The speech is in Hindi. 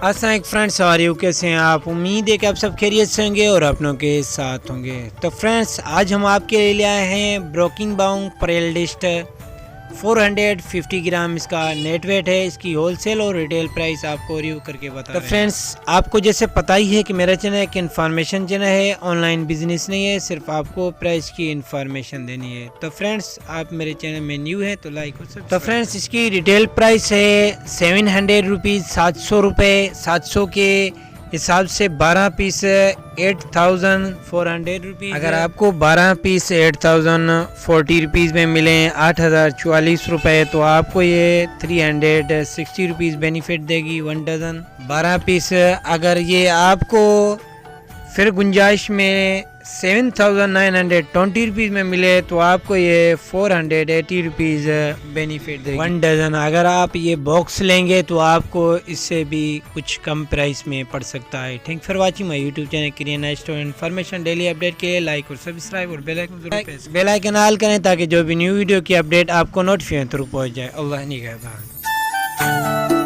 अस्सलाम फ्रेंड्स, और यू कैसे हैं आप? उम्मीद है कि आप सब खैरियत से होंगे और अपनों के साथ होंगे। तो फ्रेंड्स, आज हम आपके लिए आए हैं ब्रोकिंग बाउंग परेल डिस्ट 450 ग्राम इसका नेट वेट है। इसकी होलसेल और रिटेल प्राइस आपको रिव्यू करके बता रहे हैं। तो फ्रेंड्स, आपको जैसे पता ही है कि मेरा चैनल एक इन्फॉर्मेशन चैनल है, ऑनलाइन बिजनेस नहीं है, सिर्फ आपको प्राइस की इन्फॉर्मेशन देनी है। तो फ्रेंड्स, आप मेरे चैनल में न्यू है तो लाइक और सब्सक्राइब। तो फ्रेंड्स, इसकी रिटेल प्राइस है 700 रुपीज़, 700 रुपये। 700 के हिसाब से 12 पीस 8400 रुपीज़। अगर आपको 12 पीस 8040 रुपीज़ में मिले 8044 रुपये, तो आपको ये 360 रुपीज़ बेनिफिट देगी 1 डज़न 12 पीस। अगर ये आपको फिर गुंजाइश में 7920 रुपीज़ में मिले तो आपको ये 480 रुपीज़ बेनिफिट देगी 1 डज़न। अगर आप ये बॉक्स लेंगे तो आपको इससे भी कुछ कम प्राइस में पड़ सकता है। Thank for watching my YouTube channel क्रिएना स्टोर इन्फॉर्मेशन डेली अपडेट के लिए लाइक और सब्सक्राइब और बेल आइकन ऑल करें ताकि जो भी न्यू वीडियो की अपडेट आपको नोटिफिकेशन थ्रू पहुंच जाए। अल्लाह निगहबान।